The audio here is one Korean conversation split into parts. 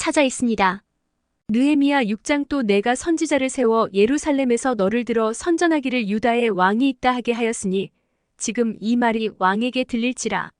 찾아 있습니다. 느헤미야 6장 또 내가 선지자를 세워 예루살렘에서 너를 들어 선전하기를 유다에 왕이 있다 하게 하였으니 지금 이 말이 왕에게 들릴지라.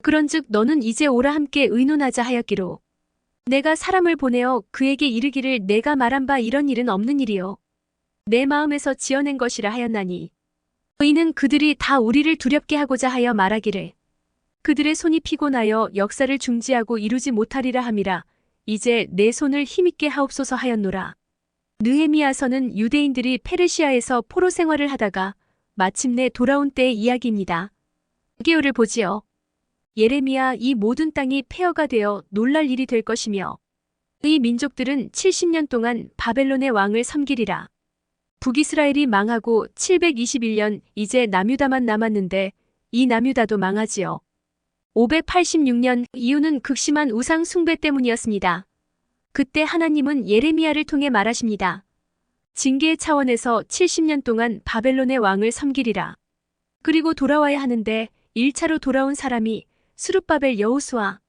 그런즉 너는 이제 오라 함께 의논하자 하였기로 내가 사람을 보내어 그에게 이르기를 내가 말한 바 이런 일은 없는 일이요 내 마음에서 지어낸 것이라 하였나니 이는 그들이 다 우리를 두렵게 하고자 하여 말하기를 그들의 손이 피곤하여 역사를 중지하고 이루지 못하리라 함이라. 이제 내 손을 힘있게 하옵소서 하였노라. 느헤미야서는 유대인들이 페르시아에서 포로 생활을 하다가 마침내 돌아온 때의 이야기입니다. 6개월을 보지요. 예레미야 이 모든 땅이 폐허가 되어 놀랄 일이 될 것이며 이 민족들은 70년 동안 바벨론의 왕을 섬기리라. 북이스라엘이 망하고 721년 이제 남유다만 남았는데 이 남유다도 망하지요. 586년 이유는 극심한 우상 숭배 때문이었습니다. 그때 하나님은 예레미야를 통해 말하십니다. 징계의 차원에서 70년 동안 바벨론의 왕을 섬기리라. 그리고 돌아와야 하는데 1차로 돌아온 사람이 스룹바벨 여호수아.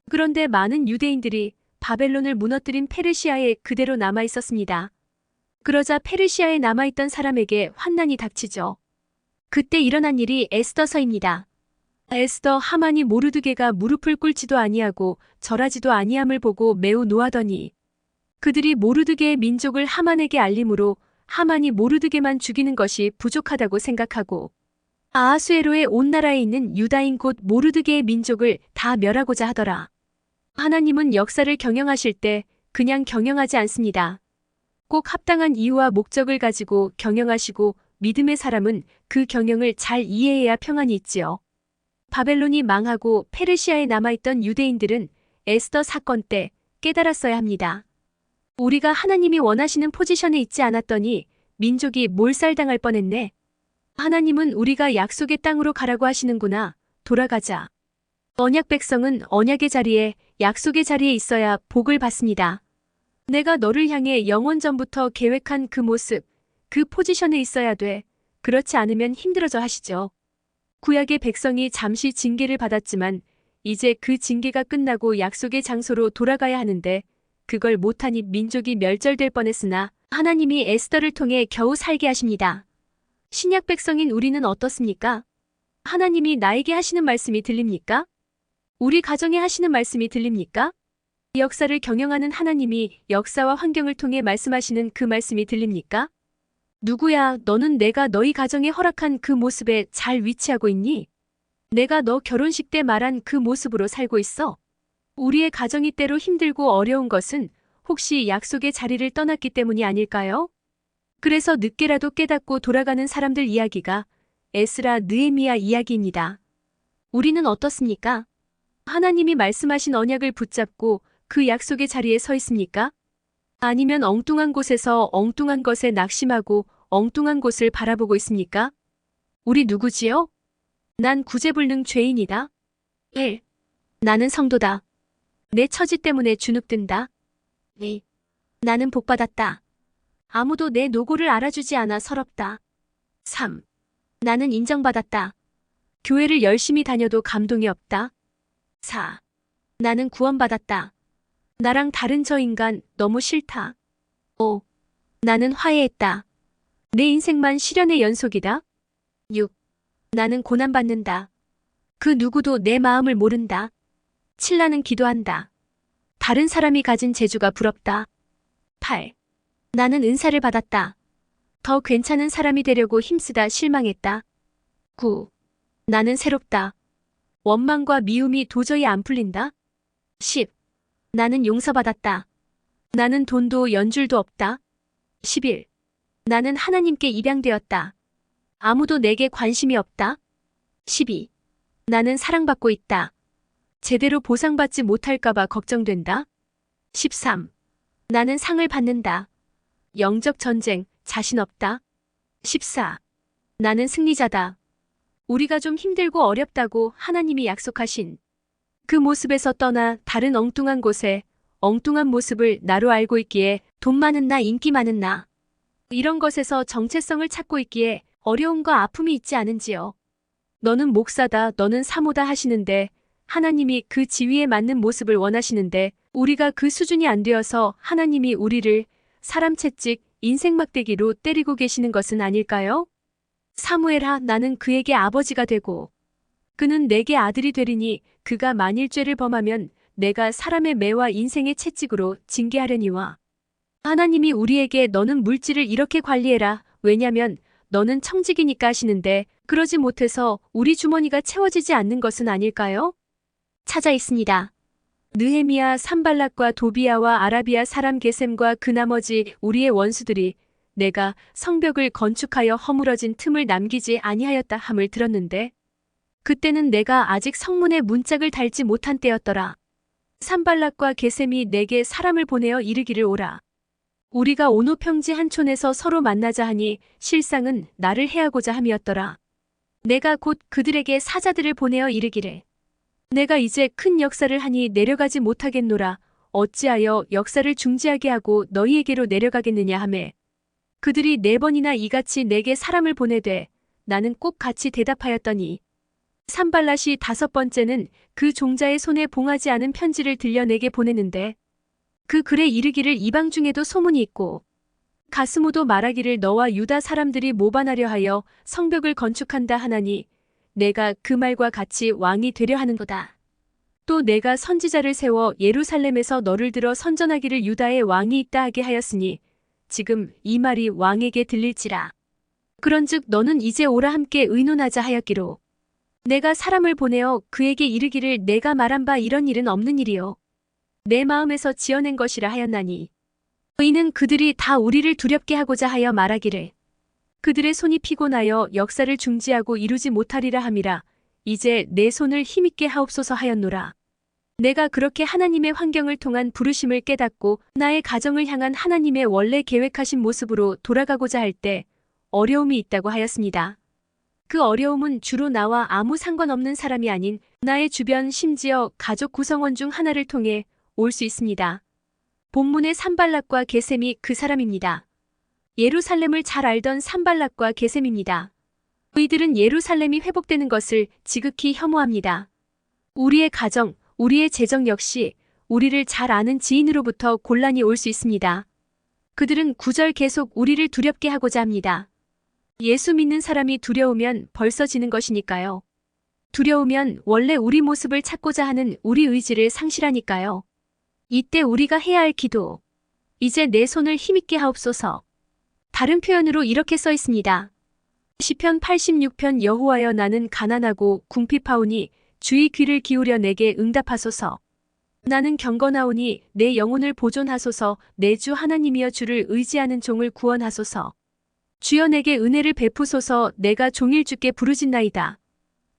그런데 많은 유대인들이 바벨론을 무너뜨린 페르시아에 그대로 남아 있었습니다. 그러자 페르시아에 남아있던 사람에게 환난이 닥치죠. 그때 일어난 일이 에스더서입니다. 에스더 하만이 모르드게가 무릎을 꿇지도 아니하고 절하지도 아니함을 보고 매우 노하더니 그들이 모르드게의 민족을 하만에게 알림으로 하만이 모르드게만 죽이는 것이 부족하다고 생각하고 아하수에로의 온 나라에 있는 유다인 곧 모르드게의 민족을 다 멸하고자 하더라. 하나님은 역사를 경영하실 때 그냥 경영하지 않습니다. 꼭 합당한 이유와 목적을 가지고 경영하시고 믿음의 사람은 그 경영을 잘 이해해야 평안이 있지요. 바벨론이 망하고 페르시아에 남아있던 유대인들은 에스더 사건 때 깨달았어야 합니다. 우리가 하나님이 원하시는 포지션에 있지 않았더니 민족이 몰살당할 뻔했네. 하나님은 우리가 약속의 땅으로 가라고 하시는구나. 돌아가자. 언약 백성은 언약의 자리에 약속의 자리에 있어야 복을 받습니다. 내가 너를 향해 영원 전부터 계획한 그 모습, 그 포지션에 있어야 돼. 그렇지 않으면 힘들어져 하시죠. 구약의 백성이 잠시 징계를 받았지만 이제 그 징계가 끝나고 약속의 장소로 돌아가야 하는데 그걸 못하니 민족이 멸절될 뻔했으나 하나님이 에스더를 통해 겨우 살게 하십니다. 신약 백성인 우리는 어떻습니까? 하나님이 나에게 하시는 말씀이 들립니까? 우리 가정에 하시는 말씀이 들립니까? 역사를 경영하는 하나님이 역사와 환경을 통해 말씀하시는 그 말씀이 들립니까? 누구야, 너는 내가 너희 가정에 허락한 그 모습에 잘 위치하고 있니? 내가 너 결혼식 때 말한 그 모습으로 살고 있어? 우리의 가정이 때로 힘들고 어려운 것은 혹시 약속의 자리를 떠났기 때문이 아닐까요? 그래서 늦게라도 깨닫고 돌아가는 사람들 이야기가 에스라 느헤미야 이야기입니다. 우리는 어떻습니까? 하나님이 말씀하신 언약을 붙잡고 그 약속의 자리에 서 있습니까? 아니면 엉뚱한 곳에서 엉뚱한 것에 낙심하고 엉뚱한 곳을 바라보고 있습니까? 우리 누구지요? 난 구제불능 죄인이다. 1. 나는 성도다. 내 처지 때문에 주눅든다. 2. 나는 복받았다. 아무도 내 노고를 알아주지 않아 서럽다. 3. 나는 인정받았다. 교회를 열심히 다녀도 감동이 없다. 4. 나는 구원받았다. 나랑 다른 저 인간 너무 싫다. 5. 나는 화해했다. 내 인생만 시련의 연속이다. 6. 나는 고난받는다. 그 누구도 내 마음을 모른다. 7. 나는 기도한다. 다른 사람이 가진 재주가 부럽다. 8. 나는 은사를 받았다. 더 괜찮은 사람이 되려고 힘쓰다 실망했다. 9. 나는 새롭다. 원망과 미움이 도저히 안 풀린다. 10. 나는 용서받았다. 나는 돈도 연줄도 없다. 11. 나는 하나님께 입양되었다. 아무도 내게 관심이 없다. 12. 나는 사랑받고 있다. 제대로 보상받지 못할까봐 걱정된다. 13. 나는 상을 받는다. 영적 전쟁, 자신 없다. 14. 나는 승리자다. 우리가 좀 힘들고 어렵다고 하나님이 약속하신 그 모습에서 떠나 다른 엉뚱한 곳에 엉뚱한 모습을 나로 알고 있기에 돈 많은 나, 인기 많은 나. 이런 것에서 정체성을 찾고 있기에 어려움과 아픔이 있지 않은지요. 너는 목사다, 너는 사모다 하시는데 하나님이 그 지위에 맞는 모습을 원하시는데 우리가 그 수준이 안 되어서 하나님이 우리를 사람 채찍, 인생 막대기로 때리고 계시는 것은 아닐까요? 사무엘아, 나는 그에게 아버지가 되고 그는 내게 아들이 되리니 그가 만일 죄를 범하면 내가 사람의 매와 인생의 채찍으로 징계하려니와. 하나님이 우리에게 너는 물질을 이렇게 관리해라. 왜냐면 너는 청직이니까 하시는데 그러지 못해서 우리 주머니가 채워지지 않는 것은 아닐까요? 찾아 있습니다. 느헤미야, 산발락과 도비야와 아라비아 사람 게셈과 그 나머지 우리의 원수들이 내가 성벽을 건축하여 허물어진 틈을 남기지 아니하였다 함을 들었는데 그때는 내가 아직 성문에 문짝을 달지 못한 때였더라. 산발락과 게셈이 내게 사람을 보내어 이르기를 오라. 우리가 오노 평지 한 촌에서 서로 만나자 하니 실상은 나를 해하고자 함이었더라. 내가 곧 그들에게 사자들을 보내어 이르기를 내가 이제 큰 역사를 하니 내려가지 못하겠노라. 어찌하여 역사를 중지하게 하고 너희에게로 내려가겠느냐 하매 그들이 4번이나 이같이 내게 사람을 보내되 나는 꼭 같이 대답하였더니 산발랏이 5번째는 그 종자의 손에 봉하지 않은 편지를 들려 내게 보내는데 그 글에 이르기를 이방 중에도 소문이 있고 가스무도 말하기를 너와 유다 사람들이 모반하려 하여 성벽을 건축한다 하나니 내가 그 말과 같이 왕이 되려 하는도다. 또 내가 선지자를 세워 예루살렘에서 너를 들어 선전하기를 유다의 왕이 있다 하게 하였으니 지금 이 말이 왕에게 들릴지라. 그런즉 너는 이제 오라 함께 의논하자 하였기로 내가 사람을 보내어 그에게 이르기를 내가 말한 바 이런 일은 없는 일이요 내 마음에서 지어낸 것이라 하였나니 이는 그들이 다 우리를 두렵게 하고자 하여 말하기를 그들의 손이 피곤하여 역사를 중지하고 이루지 못하리라 함이라. 이제 내 손을 힘있게 하옵소서 하였노라. 내가 그렇게 하나님의 환경을 통한 부르심을 깨닫고 나의 가정을 향한 하나님의 원래 계획하신 모습으로 돌아가고자 할 때 어려움이 있다고 하였습니다. 그 어려움은 주로 나와 아무 상관없는 사람이 아닌 나의 주변 심지어 가족 구성원 중 하나를 통해 올 수 있습니다. 본문의 산발락과 게셈이 그 사람입니다. 예루살렘을 잘 알던 산발락과 게셈입니다. 이들은 예루살렘이 회복되는 것을 지극히 혐오합니다. 우리의 가정, 우리의 재정 역시 우리를 잘 아는 지인으로부터 곤란이 올 수 있습니다. 그들은 9절 계속 우리를 두렵게 하고자 합니다. 예수 믿는 사람이 두려우면 벌써 지는 것이니까요. 두려우면 원래 우리 모습을 찾고자 하는 우리 의지를 상실하니까요. 이때 우리가 해야 할 기도. 이제 내 손을 힘있게 하옵소서. 다른 표현으로 이렇게 써 있습니다. 시편 86편 여호와여 나는 가난하고 궁핍하오니 주의 귀를 기울여 내게 응답하소서. 나는 경건하오니 내 영혼을 보존하소서. 내 주 하나님이여 주를 의지하는 종을 구원하소서. 주여 내게 은혜를 베푸소서. 내가 종일 주께 부르짖나이다.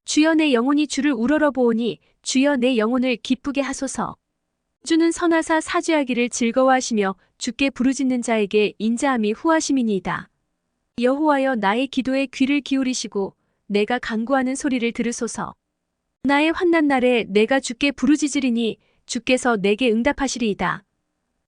주여 내 영혼이 주를 우러러보오니 주여 내 영혼을 기쁘게 하소서. 주는 선하사 사죄하기를 즐거워하시며 주께 부르짖는 자에게 인자함이 후하심이니이다. 여호와여 나의 기도에 귀를 기울이시고 내가 간구하는 소리를 들으소서. 나의 환난 날에 내가 주께 부르짖으리니 주께서 내게 응답하시리이다.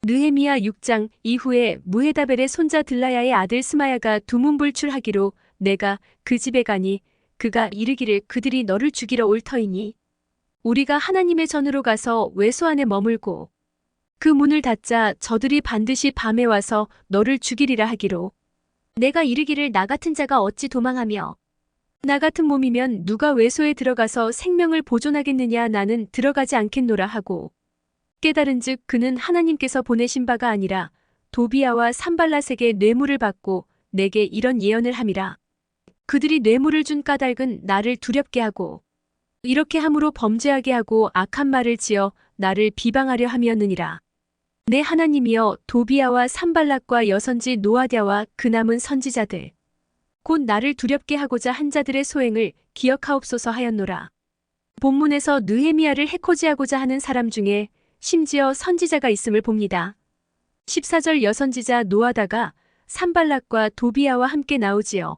느헤미야 6장 이후에 무헤다벨의 손자 들라야의 아들 스마야가 두문불출하기로 내가 그 집에 가니 그가 이르기를 그들이 너를 죽이러 올 터이니 우리가 하나님의 전으로 가서 외소 안에 머물고 그 문을 닫자 저들이 반드시 밤에 와서 너를 죽이리라 하기로 내가 이르기를 나 같은 자가 어찌 도망하며 나 같은 몸이면 누가 외소에 들어가서 생명을 보존하겠느냐 나는 들어가지 않겠노라 하고 깨달은즉 그는 하나님께서 보내신 바가 아니라 도비야와 산발랏에게 뇌물을 받고 내게 이런 예언을 함이라. 그들이 뇌물을 준 까닭은 나를 두렵게 하고 이렇게 함으로 범죄하게 하고 악한 말을 지어 나를 비방하려 함이었느니라. 내 하나님이여 도비야와 산발락과 여선지 노아랴와 그 남은 선지자들 곧 나를 두렵게 하고자 한 자들의 소행을 기억하옵소서 하였노라. 본문에서 느헤미야를 해코지하고자 하는 사람 중에 심지어 선지자가 있음을 봅니다. 14절 여선지자 노아다가 산발락과 도비야와 함께 나오지요.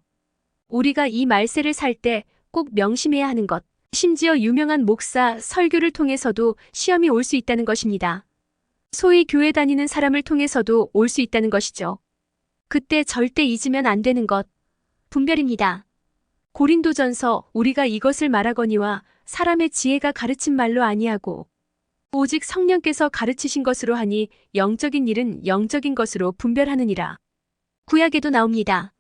우리가 이 말세를 살 때 꼭 명심해야 하는 것, 심지어 유명한 목사, 설교를 통해서도 시험이 올 수 있다는 것입니다. 소위 교회 다니는 사람을 통해서도 올 수 있다는 것이죠. 그때 절대 잊으면 안 되는 것, 분별입니다. 고린도전서 우리가 이것을 말하거니와 사람의 지혜가 가르친 말로 아니하고 오직 성령께서 가르치신 것으로 하니 영적인 일은 영적인 것으로 분별하느니라. 구약에도 나옵니다.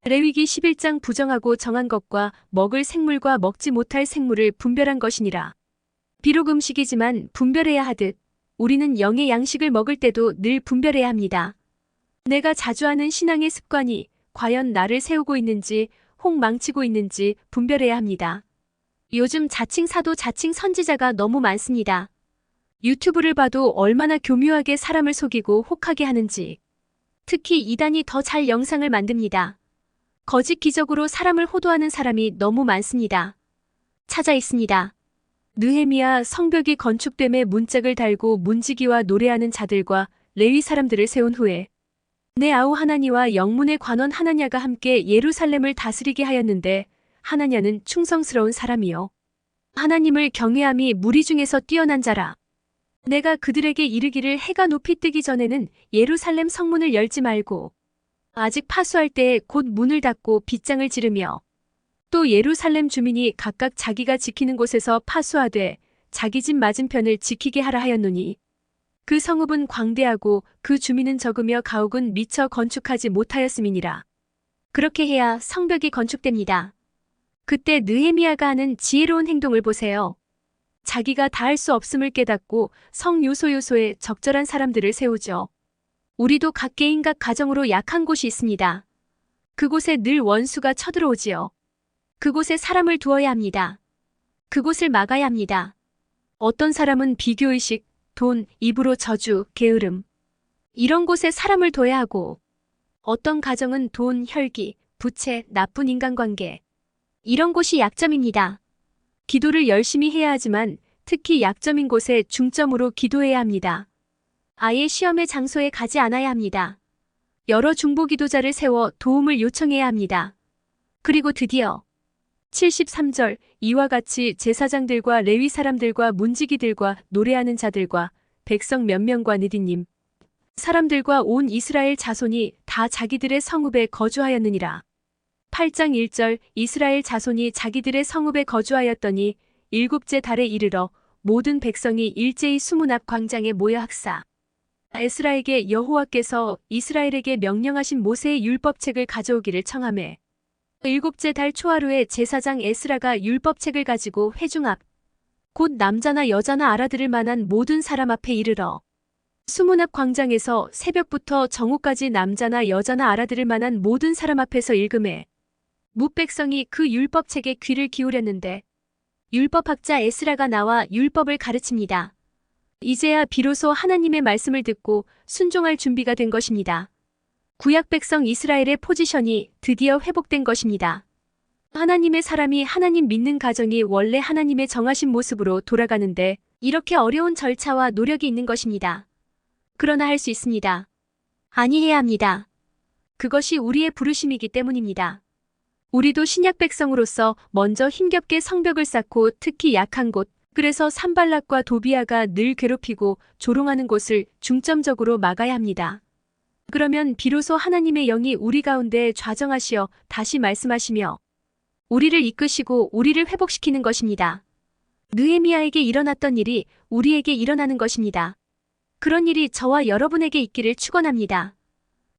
레위기 11장 부정하고 정한 것과 먹을 생물과 먹지 못할 생물을 분별한 것이니라. 비록 음식이지만 분별해야 하듯 우리는 영의 양식을 먹을 때도 늘 분별해야 합니다. 내가 자주 하는 신앙의 습관이 과연 나를 세우고 있는지 혹 망치고 있는지 분별해야 합니다. 요즘 자칭 사도 자칭 선지자가 너무 많습니다. 유튜브를 봐도 얼마나 교묘하게 사람을 속이고 혹하게 하는지. 특히 이단이 더 잘 영상을 만듭니다. 거짓 기적으로 사람을 호도하는 사람이 너무 많습니다. 찾아 있습니다. 느헤미야 성벽이 건축됨에 문짝을 달고 문지기와 노래하는 자들과 레위 사람들을 세운 후에 내 아우 하나니와 영문의 관원 하나냐가 함께 예루살렘을 다스리게 하였는데 하나냐는 충성스러운 사람이요 하나님을 경외함이 무리 중에서 뛰어난 자라. 내가 그들에게 이르기를 해가 높이 뜨기 전에는 예루살렘 성문을 열지 말고 아직 파수할 때에 곧 문을 닫고 빗장을 지르며 또 예루살렘 주민이 각각 자기가 지키는 곳에서 파수하되 자기 집 맞은편을 지키게 하라 하였노니 그 성읍은 광대하고 그 주민은 적으며 가옥은 미처 건축하지 못하였음이니라. 그렇게 해야 성벽이 건축됩니다. 그때 느헤미야가 하는 지혜로운 행동을 보세요. 자기가 다할 수 없음을 깨닫고 성 요소요소에 적절한 사람들을 세우죠. 우리도 각 개인 각 가정으로 약한 곳이 있습니다. 그곳에 늘 원수가 쳐들어오지요. 그곳에 사람을 두어야 합니다. 그곳을 막아야 합니다. 어떤 사람은 비교의식, 돈, 입으로 저주, 게으름 이런 곳에 사람을 둬야 하고 어떤 가정은 돈, 혈기, 부채, 나쁜 인간관계 이런 곳이 약점입니다. 기도를 열심히 해야 하지만 특히 약점인 곳에 중점으로 기도해야 합니다. 아예 시험의 장소에 가지 않아야 합니다. 여러 중보 기도자를 세워 도움을 요청해야 합니다. 그리고 드디어 73절 이와 같이 제사장들과 레위 사람들과 문지기들과 노래하는 자들과 백성 몇 명과 느디님 사람들과 온 이스라엘 자손이 다 자기들의 성읍에 거주하였느니라. 8장 1절 이스라엘 자손이 자기들의 성읍에 거주하였더니 일곱째 달에 이르러 모든 백성이 일제히 수문 앞 광장에 모여 학사. 에스라에게 여호와께서 이스라엘에게 명령하신 모세의 율법책을 가져오기를 청하매 일곱째 달 초하루에 제사장 에스라가 율법책을 가지고 회중 앞 곧 남자나 여자나 알아들을 만한 모든 사람 앞에 이르러 수문 앞 광장에서 새벽부터 정오까지 남자나 여자나 알아들을 만한 모든 사람 앞에서 읽음에 뭇백성이 그 율법책에 귀를 기울였는데 율법학자 에스라가 나와 율법을 가르칩니다. 이제야 비로소 하나님의 말씀을 듣고 순종할 준비가 된 것입니다. 구약 백성 이스라엘의 포지션이 드디어 회복된 것입니다. 하나님의 사람이 하나님 믿는 가정이 원래 하나님의 정하신 모습으로 돌아가는데 이렇게 어려운 절차와 노력이 있는 것입니다. 그러나 할 수 있습니다. 아니 해야 합니다. 그것이 우리의 부르심이기 때문입니다. 우리도 신약 백성으로서 먼저 힘겹게 성벽을 쌓고 특히 약한 곳, 그래서 산발락과 도비아가 늘 괴롭히고 조롱하는 곳을 중점적으로 막아야 합니다. 그러면 비로소 하나님의 영이 우리 가운데 좌정하시어 다시 말씀하시며 우리를 이끄시고 우리를 회복시키는 것입니다. 느헤미야에게 일어났던 일이 우리에게 일어나는 것입니다. 그런 일이 저와 여러분에게 있기를 축원합니다.